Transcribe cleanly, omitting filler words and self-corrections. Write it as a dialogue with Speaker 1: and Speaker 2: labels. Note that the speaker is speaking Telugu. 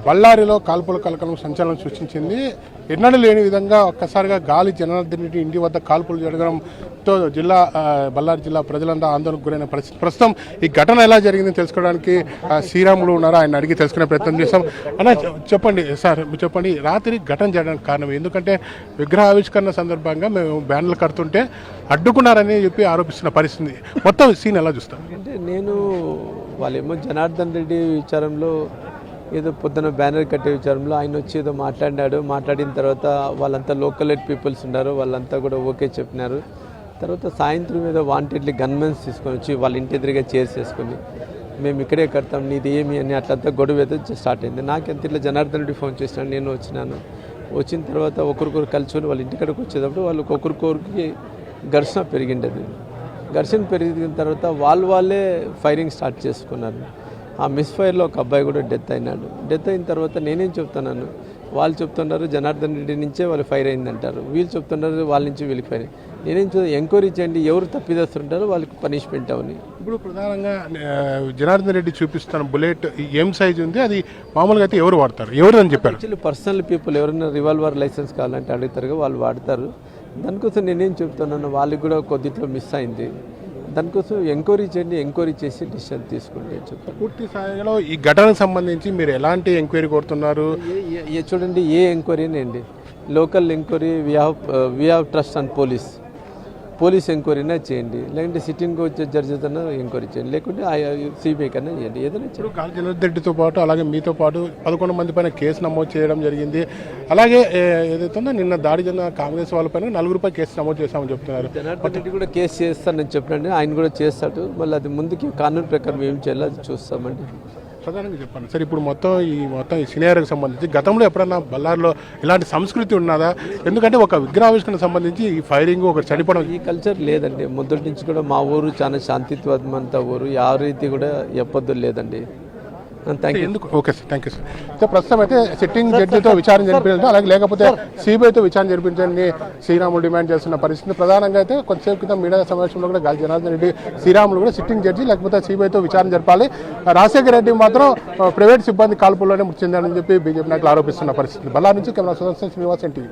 Speaker 1: బళ్ళారిలో కాల్పుల కలకలం సంచలనం సృష్టించింది. ఎన్నడూ లేని విధంగా ఒక్కసారిగా గాలి జనార్దన్ రెడ్డి ఇంటి వద్ద కాల్పులు జరగడంతో బళ్ళారి జిల్లా ప్రజలంతా ఆందోళనకు గురైన పరిస్థితి. ప్రస్తుతం ఈ ఘటన ఎలా జరిగిందని తెలుసుకోవడానికి శ్రీరాములు ఉన్నారు, ఆయన అడిగి తెలుసుకునే ప్రయత్నం చేస్తాం. అన్న చెప్పండి సార్, చెప్పండి రాత్రి ఘటన జరగడానికి కారణం ఎందుకంటే విగ్రహ ఆవిష్కరణ సందర్భంగా మేము బ్యానర్లు కడుతుంటే అడ్డుకున్నారని చెప్పి ఆరోపిస్తున్న పరిస్థితి. మొత్తం సీన్ ఎలా చూస్తాం
Speaker 2: అంటే వాళ్ళేమో జనార్దన్ రెడ్డి విచారంలో ఏదో పొద్దున బ్యానర్ కట్టే విచారంలో ఆయన వచ్చి ఏదో మాట్లాడిన తర్వాత వాళ్ళంతా లోకల్ పీపుల్స్ ఉన్నారు, వాళ్ళంతా కూడా ఓకే చెప్పినారు. తర్వాత సాయంత్రం ఏదో వాంటెడ్లీ గన్మెన్స్ తీసుకొని వచ్చి వాళ్ళ ఇంటి ఎదురుగా చైర్స్ చేసుకొని మేము ఇక్కడే కడతాం నీది ఏమి అని అట్లంతా గొడవ ఏదో స్టార్ట్ అయింది. నాకెంత ఇట్లా జనార్దన్ రెడ్డి ఫోన్ చేసినాను, నేను వచ్చిన తర్వాత ఒకరికొకరు కలుసుకొని వాళ్ళ ఇంటికాడికి వచ్చేటప్పుడు వాళ్ళకి ఒకరికొకరికి ఘర్షణ పెరిగిండేది. ఘర్షణ పెరిగిన తర్వాత వాళ్ళే ఫైరింగ్ స్టార్ట్ చేసుకున్నారు. ఆ మిస్ఫైర్లో ఒక అబ్బాయి కూడా డెత్ అయినాడు. డెత్ అయిన తర్వాత నేనేం చెప్తున్నాను, వాళ్ళు చెప్తున్నారు జనార్దన్ రెడ్డి నుంచే వాళ్ళు ఫైర్ అయిందంటారు, వీళ్ళు చెప్తున్నారు వాళ్ళ నుంచి వీళ్ళకి ఫైర్. నేనేం ఎంక్వైరీ చేయండి, ఎవరు తప్పిదస్తుంటారో వాళ్ళకి పనిష్మెంట్ అవని.
Speaker 1: ఇప్పుడు ప్రధానంగా జనార్దన్ రెడ్డి చూపిస్తున్న బుల్లెట్ ఏం సైజ్ ఉంది, అది మామూలుగా అయితే ఎవరు వాడతారు, ఎవరు అని చెప్పారు.
Speaker 2: యాక్చువల్లీ పర్సనల్ పీపుల్ ఎవరైనా రివాల్వర్ లైసెన్స్ కావాలంటే అడుగుతారు, వాళ్ళు వాడతారు. దానికోసం నేనేం చెప్తున్నాను, వాళ్ళకి కూడా కొద్దిట్లో మిస్ అయింది. దానికోసం ఎంక్వైరీ చేయండి, ఎంక్వైరీ చేసి డిసిషన్ తీసుకోండి అని చెప్తాను.
Speaker 1: పూర్తి స్థాయిలో ఈ ఘటనకు సంబంధించి మీరు ఎలాంటి ఎంక్వైరీ కోరుతున్నారు?
Speaker 2: చూడండి, ఏ ఎంక్వైరీ అండి, local enquiry we have trust on police ఎంక్వైరీనే చేయండి, లేకుంటే సిట్టింగ్ వచ్చే జడ్జెస్ అన్నా ఎంక్వైరీ చేయండి, లేకుంటే సిబిఐ కన్నా చేయండి, ఏదైనా చేయండి.
Speaker 1: గాలి జనార్దన్ రెడ్డితో పాటు అలాగే మీతో పాటు 11 మంది పైన కేసు నమోదు చేయడం జరిగింది. అలాగే ఏదైతుందో నిన్న దాడి జరిగిన కాంగ్రెస్ వాళ్ళపైన 4 కేసు నమోదు చేస్తామని చెప్తున్నారు.
Speaker 2: జనార్దన్ రెడ్డి కూడా కేసు చేస్తానని చెప్పండి, ఆయన కూడా చేస్తాడు. మళ్ళీ అది ముందుకి కానూన్ ప్రకారం ఏం చేయాలో అది చూస్తామండి.
Speaker 1: ప్రధానంగా చెప్పండి సార్, ఇప్పుడు మొత్తం ఈ సినియాకి సంబంధించి గతంలో ఎప్పుడన్నా బళ్ళారిలో ఇలాంటి సంస్కృతి ఉన్నదా? ఎందుకంటే ఒక విగ్రహావిష్కరణ సంబంధించి ఈ ఫైరింగ్ ఒక చనిపోవడం
Speaker 2: ఈ కల్చర్ లేదండి. మొదటి నుంచి కూడా మా ఊరు చాలా శాంతిత్వమంత ఊరు, ఆ రీతి కూడా ఎప్పొద్దు లేదండి.
Speaker 1: ఎందుకు okay sir, thank you sir. So ప్రస్తుతం అయితే సిట్టింగ్ జడ్జితో విచారణ జరిపించాలి, అలాగే లేకపోతే సిబిఐతో విచారణ జరిపించని శ్రీరాములు డిమాండ్ చేస్తున్న పరిస్థితి. ప్రధానంగా అయితే కొంతసేపు క్రితం మీడియా సమావేశంలో కూడా గాలి జనార్దన్ రెడ్డి శ్రీరాములు కూడా సిట్టింగ్ జడ్జి లేకపోతే సిబిఐతో విచారణ జరపాలి, రాజశేఖర రెడ్డి మాత్రం ప్రైవేట్ సిబ్బంది కాల్పుల్లోనే మృతి చెందారని చెప్పి బీజేపీ నాయకులు ఆరోపిస్తున్న పరిస్థితి. బళ్ళారి నుంచి కెమెరా సుదర్శన్ శ్రీనివాస్ ఎన్టీవీ.